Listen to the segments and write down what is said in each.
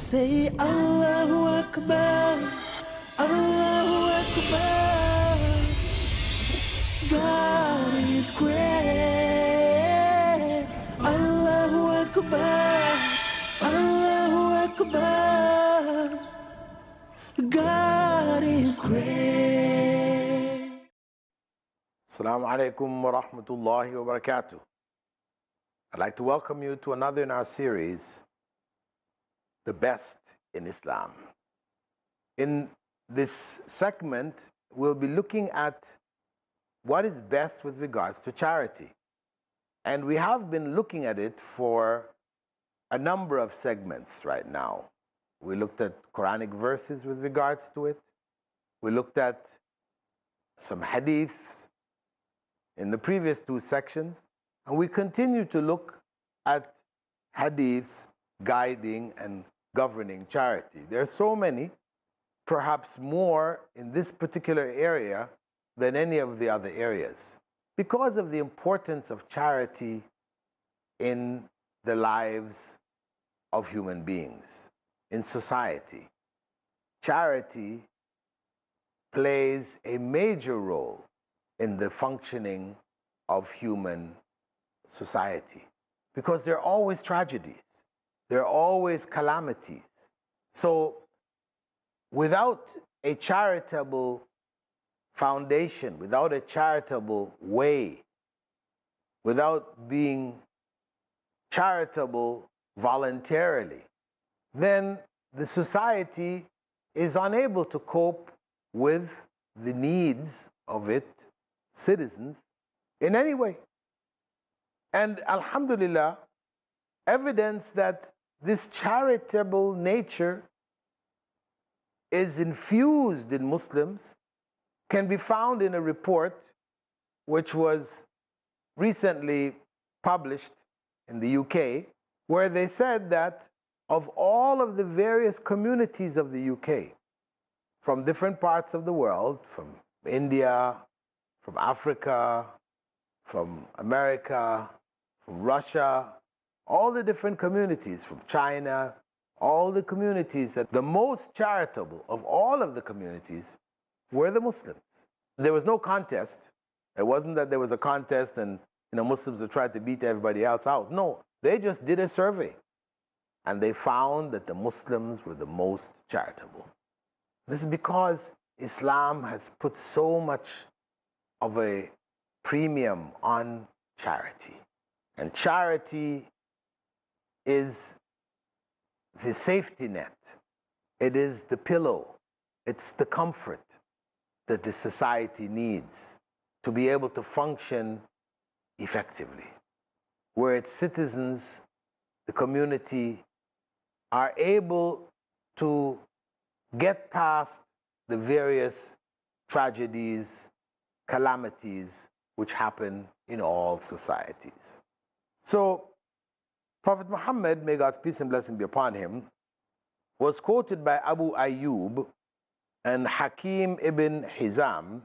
Say Allahu Akbar, Allahu Akbar. God is great. Allahu Akbar, Allahu Akbar. God is great. Assalamu alaikum wa rahmatullahi wa barakatuh. I'd like to welcome you to another in our series, The Best in Islam. In this segment, we'll be looking at what is best with regards to charity. And we have been looking at it for a number of segments right now. We looked at Quranic verses with regards to it. We looked at some hadiths in the previous two sections. And we continue to look at hadiths guiding and governing charity. There are so many, perhaps more in this particular area than any of the other areas, because of the importance of charity in the lives of human beings, in society. Charity plays a major role in the functioning of human society, because there are always tragedies, there are always calamities. So without a charitable foundation, without a charitable way, without being charitable voluntarily, then the society is unable to cope with the needs of its citizens in any way. And alhamdulillah, evidence that this charitable nature is infused in Muslims can be found in a report which was recently published in the UK, where they said that of all of the various communities of the UK, from different parts of the world, from India, from Africa, from America, from Russia, all the different communities, from China, all the communities, that the most charitable of all of the communities were the Muslims. There was no contest. It wasn't that there was a contest and Muslims would try to beat everybody else out. No, they just did a survey and they found that the Muslims were the most charitable. This is because Islam has put so much of a premium on charity. And charity is the safety net. It is the pillow. It's the comfort that the society needs to be able to function effectively, where its citizens, the community, are able to get past the various tragedies, calamities which happen in all societies. So, Prophet Muhammad, may God's peace and blessing be upon him, was quoted by Abu Ayyub and Hakim ibn Hizam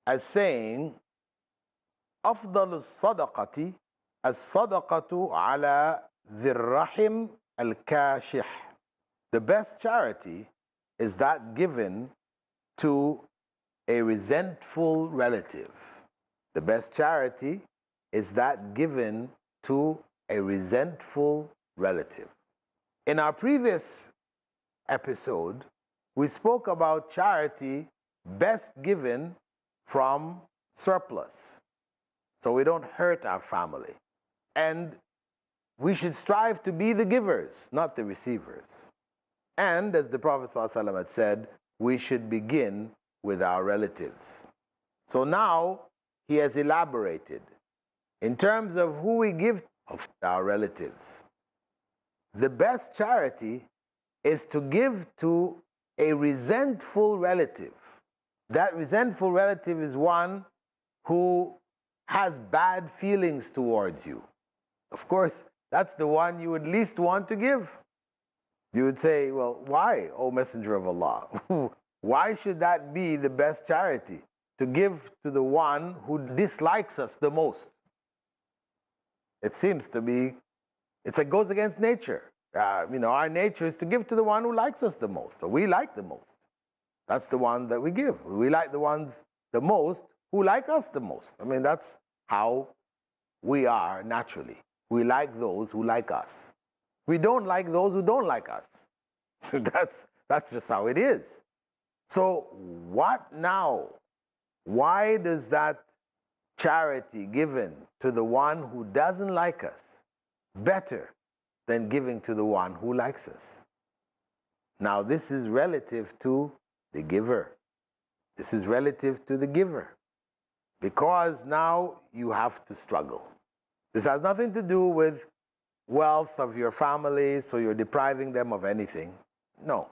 as saying, أفضل الصدقة الصدقة على ذي الرحم الكاشح. The best charity is that given to a resentful relative. The best charity is that given to a resentful relative. In our previous episode, we spoke about charity best given from surplus, so we don't hurt our family. And we should strive to be the givers, not the receivers. And as the Prophet ﷺ had said, we should begin with our relatives. So now he has elaborated in terms of who we give of our relatives. The best charity is to give to a resentful relative. That resentful relative is one who has bad feelings towards you. Of course, that's the one you would least want to give. You would say, well, why, O Messenger of Allah? Why should that be the best charity? To give to the one who dislikes us the most. It seems to be, it goes against nature. Our nature is to give to the one who likes us the most, or we like the most. That's the one that we give. We like the ones the most who like us the most. I mean, that's how we are naturally. We like those who like us. We don't like those who don't like us. that's just how it is. So what now? Why does that charity given to the one who doesn't like us better than giving to the one who likes us? Now, this is relative to the giver. This is relative to the giver. Because now you have to struggle. This has nothing to do with wealth of your family, so you're depriving them of anything. No.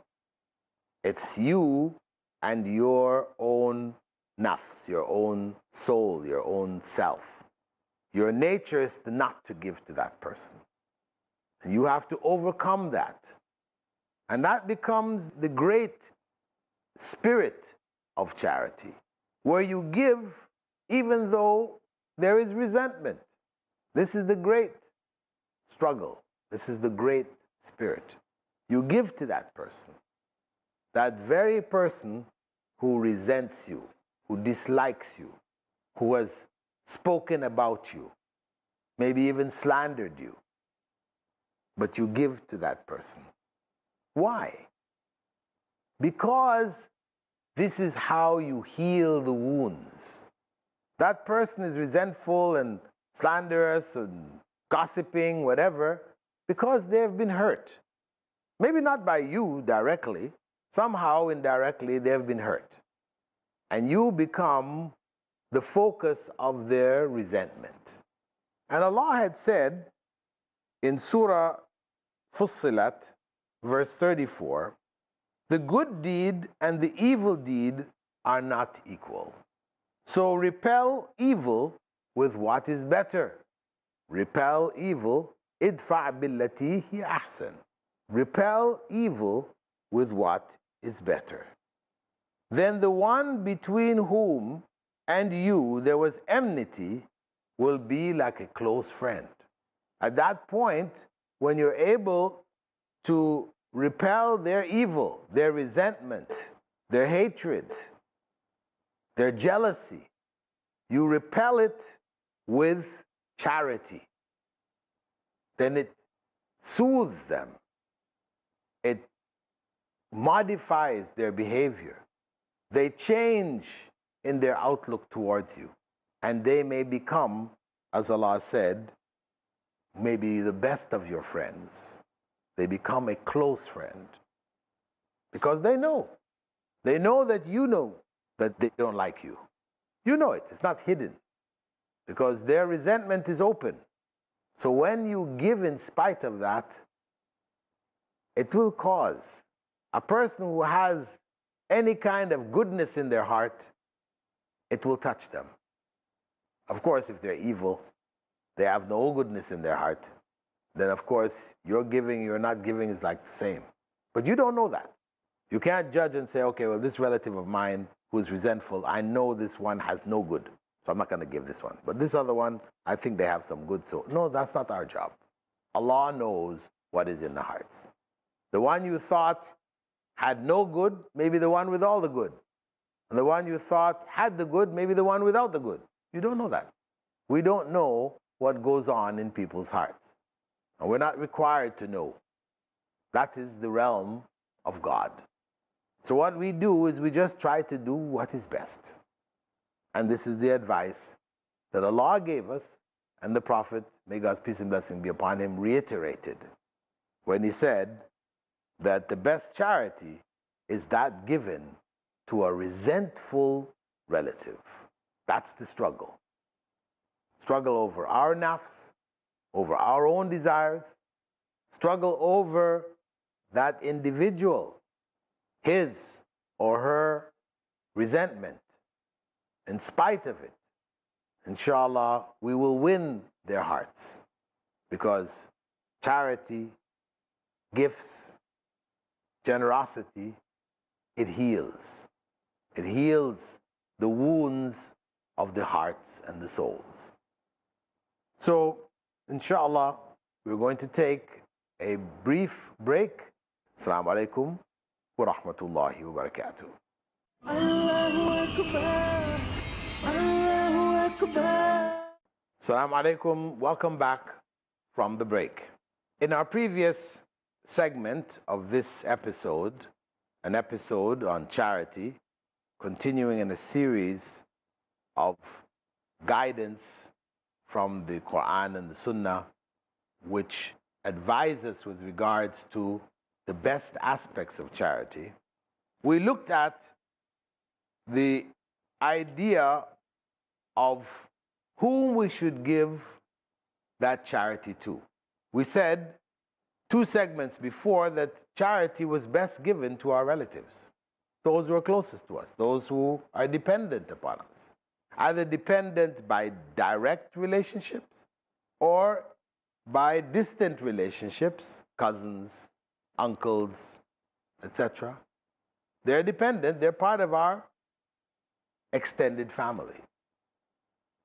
It's you and your own nafs, your own soul, your own self. Your nature is not to give to that person. You have to overcome that. And that becomes the great spirit of charity, where you give even though there is resentment. This is the great struggle. This is the great spirit. You give to that person, that very person who resents you, who dislikes you, who has spoken about you, maybe even slandered you, but you give to that person. Why? Because this is how you heal the wounds. That person is resentful and slanderous and gossiping, whatever, because they've been hurt. Maybe not by you directly, somehow indirectly they've been hurt. And you become the focus of their resentment. And Allah had said in Surah Fussilat, verse 34, the good deed and the evil deed are not equal. So repel evil with what is better. Repel evil, idfa' billati hi ahsan. Repel evil with what is better. Then the one between whom and you there was enmity will be like a close friend. At that point, when you're able to repel their evil, their resentment, their hatred, their jealousy, you repel it with charity. Then it soothes them. It modifies their behavior. They change in their outlook towards you. And they may become, as Allah said, maybe the best of your friends. They become a close friend. Because they know. They know that you know that they don't like you. You know it. It's not hidden. Because their resentment is open. So when you give in spite of that, it will cause a person who has any kind of goodness in their heart, it will touch them. Of course, if they're evil, they have no goodness in their heart, then of course, your giving, your not giving is like the same. But you don't know that. You can't judge and say, okay, well, this relative of mine who is resentful, I know this one has no good, so I'm not going to give this one. But this other one, I think they have some good. So, no, that's not our job. Allah knows what is in the hearts. The one you thought had no good, maybe the one with all the good. And the one you thought had the good, maybe the one without the good. You don't know that. We don't know what goes on in people's hearts. And we're not required to know. That is the realm of God. So what we do is we just try to do what is best. And this is the advice that Allah gave us, and the Prophet, may God's peace and blessing be upon him, reiterated when he said that the best charity is that given to a resentful relative. That's the struggle. Struggle over our nafs, over our own desires, struggle over that individual, his or her resentment. In spite of it, inshallah, we will win their hearts, because charity, gifts, generosity, it heals. It heals the wounds of the hearts and the souls. So, inshallah, we're going to take a brief break. Assalamu alaikum wa rahmatullahi wa barakatuh. Allahu Akbar, Allahu Akbar. Assalamu alaikum. Welcome back from the break. In our previous segment of this episode, an episode on charity, continuing in a series of guidance from the Quran and the Sunnah, which advise us with regards to the best aspects of charity, we looked at the idea of whom we should give that charity to. We said 2 segments before that charity was best given to our relatives, those who are closest to us, those who are dependent upon us, either dependent by direct relationships or by distant relationships, cousins, uncles, etc. They're dependent, they're part of our extended family.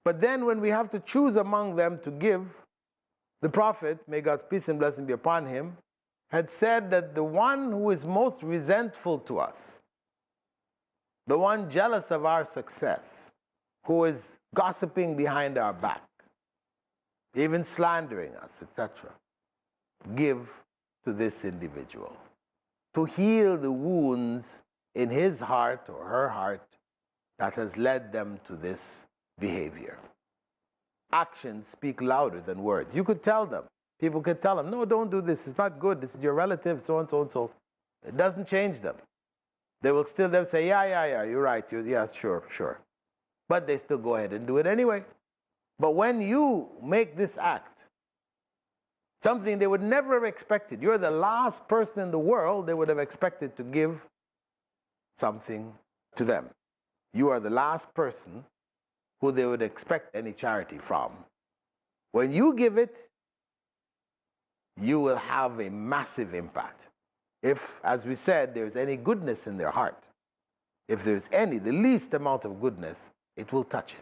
But then when we have to choose among them to give, the Prophet, may God's peace and blessing be upon him, had said that the one who is most resentful to us, the one jealous of our success, who is gossiping behind our back, even slandering us, etc., give to this individual to heal the wounds in his heart or her heart that has led them to this behavior. Actions speak louder than words. You could tell them. People could tell them, no, don't do this. It's not good. This is your relative, so and so and so. It doesn't change them. They'll say, yeah, you're right. Yeah, sure. But they still go ahead and do it anyway. But when you make this act, something they would never have expected, you're the last person in the world they would have expected to give something to them. You are the last person who they would expect any charity from. When you give it, you will have a massive impact. If, as we said, there's any goodness in their heart, if there's the least amount of goodness, it will touch it.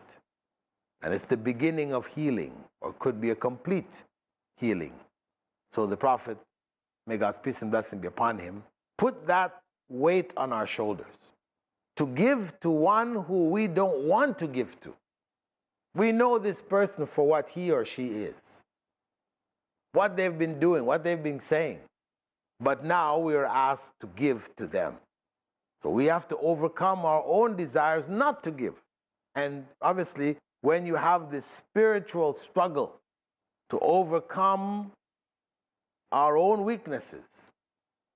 And it's the beginning of healing, or could be a complete healing. So the Prophet, may God's peace and blessing be upon him, put that weight on our shoulders to give to one who we don't want to give to. We know this person for what he or she is, what they've been doing, what they've been saying. But now we are asked to give to them. So we have to overcome our own desires not to give. And obviously, when you have this spiritual struggle to overcome our own weaknesses,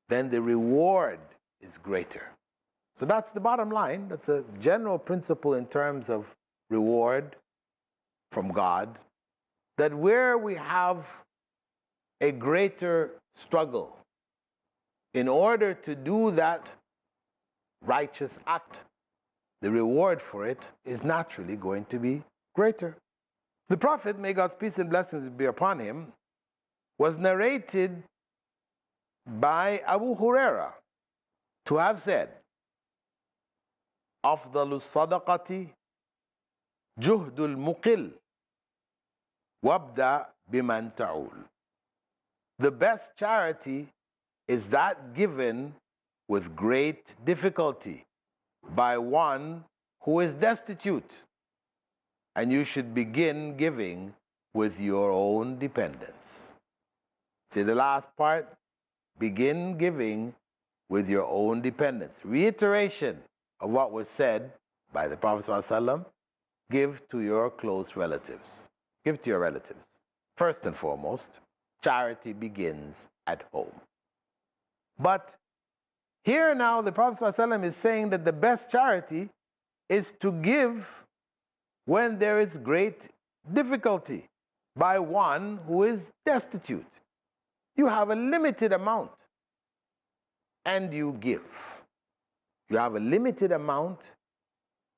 then the reward is greater. So that's the bottom line. That's a general principle in terms of reward from God, that where we have a greater struggle in order to do that righteous act, the reward for it is naturally going to be greater. The Prophet, may God's peace and blessings be upon him, was narrated by Abu Huraira to have said, أفضل الصدقة جهد المقل وابدأ بمن تعول. The best charity is that given with great difficulty by one who is destitute, and you should begin giving with your own dependence. See the last part? Begin giving with your own dependence. Reiteration of what was said by the Prophet ﷺ, give to your close relatives. Give to your relatives. First and foremost, charity begins at home. But here now the Prophet ﷺ is saying that the best charity is to give when there is great difficulty by one who is destitute. You have a limited amount and you give. You have a limited amount,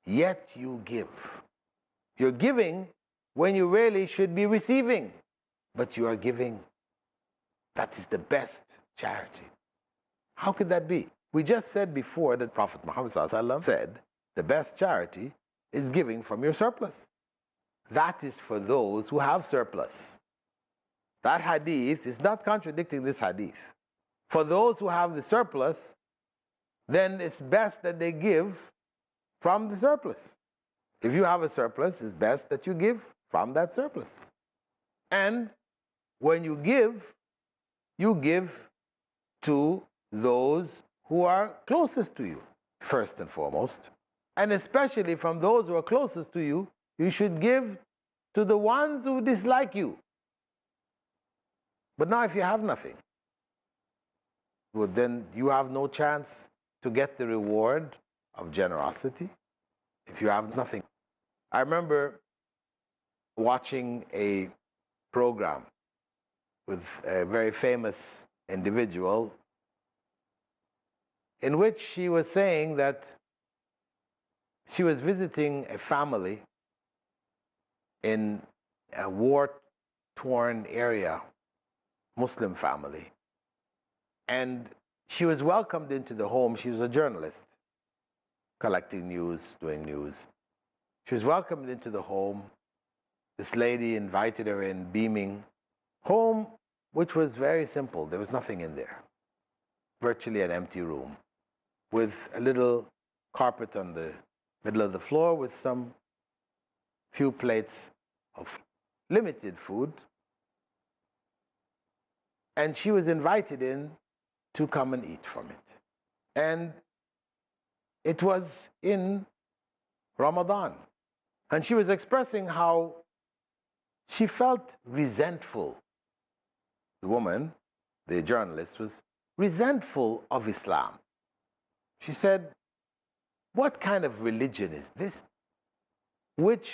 yet you give. You're giving when you really should be receiving, but you are giving. That is the best charity. How could that be? We just said before that Prophet Muhammad ﷺ said the best charity is giving from your surplus. That is for those who have surplus. that hadith is not contradicting this hadith. For those who have the surplus, then it's best that they give from the surplus. If you have a surplus, it's best that you give from that surplus. And when you give to those who are closest to you, first and foremost. And especially from those who are closest to you, you should give to the ones who dislike you. But now if you have nothing, well, then you have no chance to get the reward of generosity if you have nothing. I remember watching a program with a very famous individual in which she was saying that she was visiting a family in a war-torn area, Muslim family. And she was welcomed into the home. She was a journalist, collecting news, doing news. She was welcomed into the home. This lady invited her in, beaming. Home, which was very simple. There was nothing in there. Virtually an empty room with a little carpet on the middle of the floor with some few plates of limited food. And she was invited in to come and eat from it. And it was in Ramadan. And she was expressing how she felt resentful. The woman, the journalist, was resentful of Islam. She said, what kind of religion is this which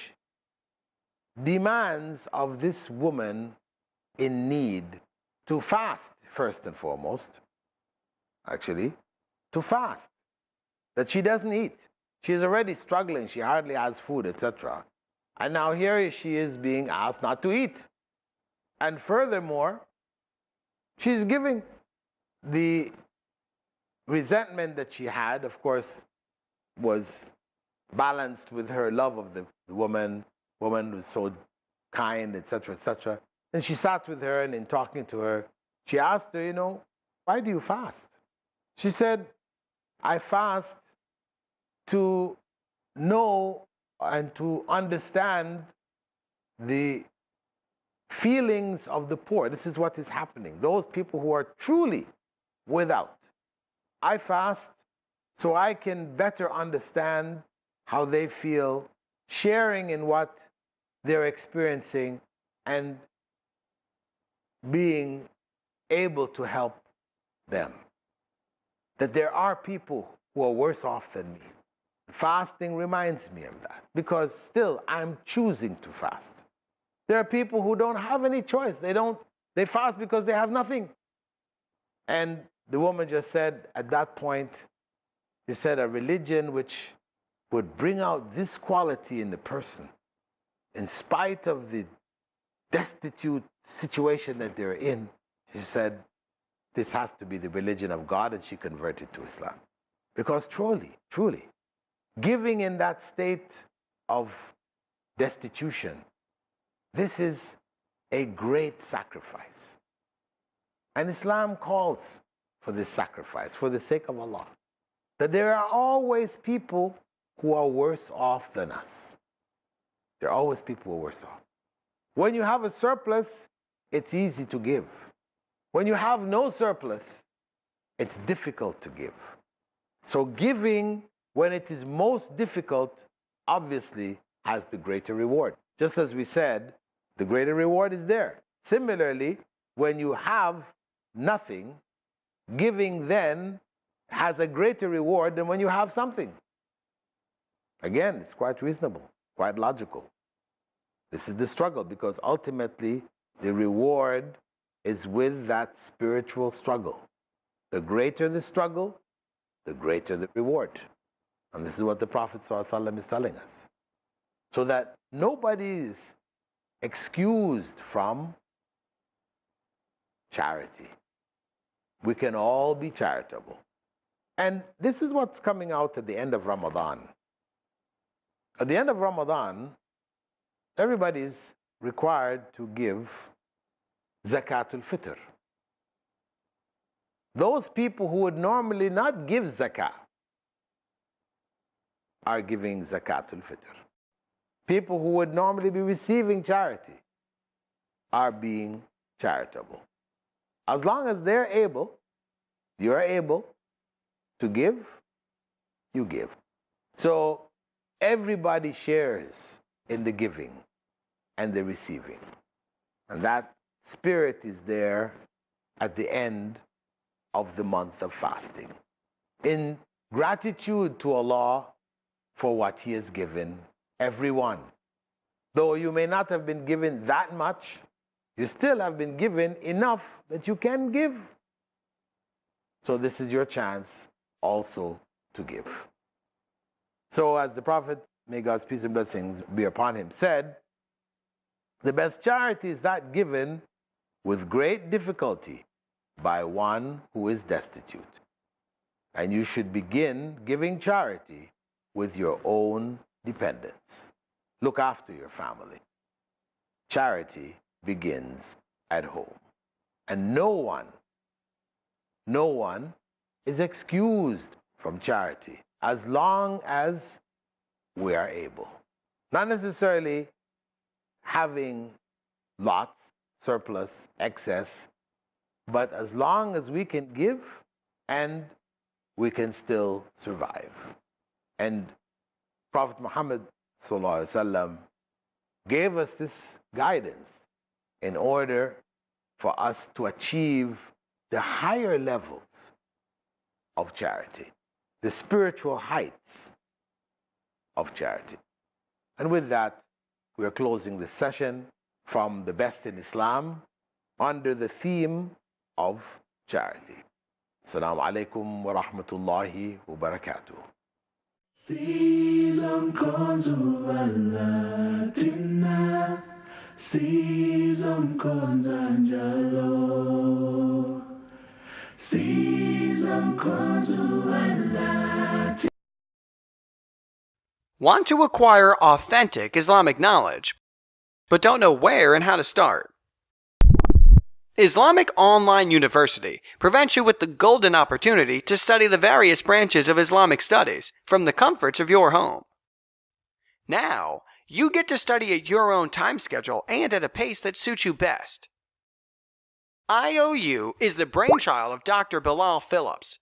demands of this woman in need to fast, first and foremost, actually, to fast, that she doesn't eat. She's already struggling, she hardly has food, etc. And now here she is being asked not to eat. And furthermore, she's giving the resentment that she had, of course, was balanced with her love of the woman. Woman was so kind, etc., etc. And she sat with her, and in talking to her, she asked her, why do you fast? She said, I fast to know and to understand the feelings of the poor. This is what is happening. Those people who are truly without. I fast so I can better understand how they feel, sharing in what they're experiencing, and being able to help them. That there are people who are worse off than me. Fasting reminds me of that, because still I'm choosing to fast. There are people who don't have any choice. They fast because they have nothing. And the woman just said at that point, she said, a religion which would bring out this quality in the person, in spite of the destitute situation that they're in, she said, this has to be the religion of God, and she converted to Islam. Because truly, giving in that state of destitution, this is a great sacrifice. And Islam calls for this sacrifice for the sake of Allah. That there are always people who are worse off than us. There are always people who are worse off. When you have a surplus, it's easy to give. When you have no surplus, it's difficult to give. So giving when it is most difficult, obviously has the greater reward. Just as we said, the greater reward is there. Similarly, when you have nothing, giving then has a greater reward than when you have something. Again, it's quite reasonable, quite logical. This is the struggle, because ultimately the reward is with that spiritual struggle. The greater the struggle, the greater the reward. And this is what the Prophet ﷺ is telling us. So that nobody is excused from charity. We can all be charitable. And this is what's coming out at the end of Ramadan. At the end of Ramadan, everybody is required to give zakatul fitr. Those people who would normally not give zakah are giving zakatul fitr. People who would normally be receiving charity are being charitable. As long as they're able, you're able to give, you give. So everybody shares in the giving and the receiving. And that spirit is there at the end of the month of fasting. In gratitude to Allah for what He has given everyone. Though you may not have been given that much, you still have been given enough that you can give. So this is your chance also to give. So as the Prophet, may God's peace and blessings be upon him, said, the best charity is that given with great difficulty by one who is destitute. And you should begin giving charity with your own dependents. Look after your family. Charity begins at home. And no one is excused from charity as long as we are able. Not necessarily having lots, surplus, excess, but as long as we can give and we can still survive. And Prophet Muhammad ﷺ gave us this guidance in order for us to achieve the higher levels of charity, the spiritual heights of charity. And with that, we are closing this session from the best in Islam under the theme of charity. Assalamu alaikum wa rahmatullahi wa barakatuh. Season Latina, season Conzangelo, season Latina. Want to acquire authentic Islamic knowledge, but don't know where and how to start? Islamic Online University presents you with the golden opportunity to study the various branches of Islamic studies from the comforts of your home. Now, you get to study at your own time schedule and at a pace that suits you best. IOU is the brainchild of Dr. Bilal Phillips,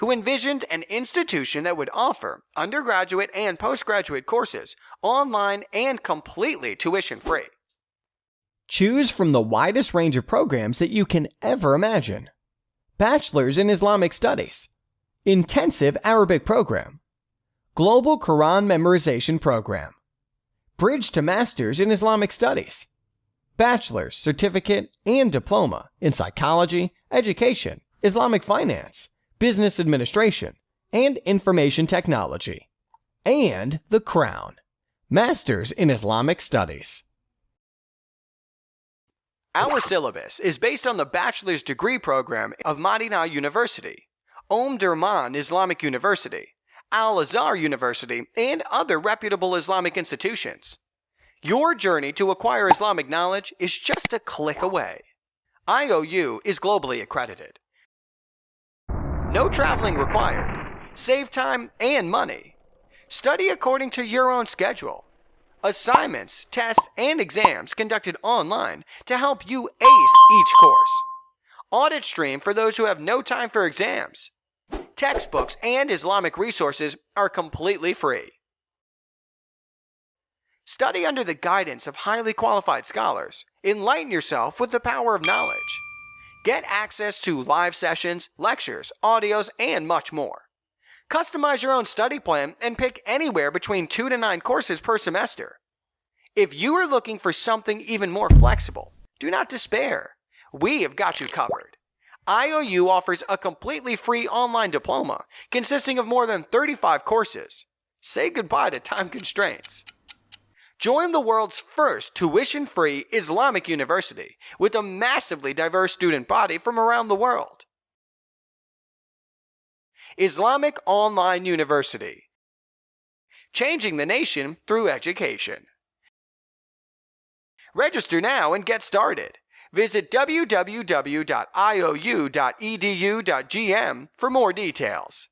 who envisioned an institution that would offer undergraduate and postgraduate courses online and completely tuition-free. Choose from the widest range of programs that you can ever imagine. Bachelor's in Islamic Studies, Intensive Arabic Program, Global Quran Memorization Program, Bridge to Master's in Islamic Studies, Bachelor's, Certificate, and Diploma in Psychology, Education, Islamic Finance, Business Administration, and Information Technology, and the Crown, Master's in Islamic Studies. Our syllabus is based on the bachelor's degree program of Madinah University, Durman Islamic University, Al-Azhar University, and other reputable Islamic institutions. Your journey to acquire Islamic knowledge is just a click away. IOU is globally accredited. No traveling required. Save time and money. Study according to your own schedule. Assignments, tests, and exams conducted online to help you ace each course. Audit stream for those who have no time for exams. Textbooks and Islamic resources are completely free. Study under the guidance of highly qualified scholars. Enlighten yourself with the power of knowledge. Get access to live sessions, lectures, audios, and much more. Customize your own study plan and pick anywhere between 2 to 9 courses per semester. If you are looking for something even more flexible, do not despair. We have got you covered. IOU offers a completely free online diploma consisting of more than 35 courses. Say goodbye to time constraints. Join the world's first tuition-free Islamic university with a massively diverse student body from around the world. Islamic Online University, changing the nation through education. Register now and get started. Visit www.iou.edu.gm for more details.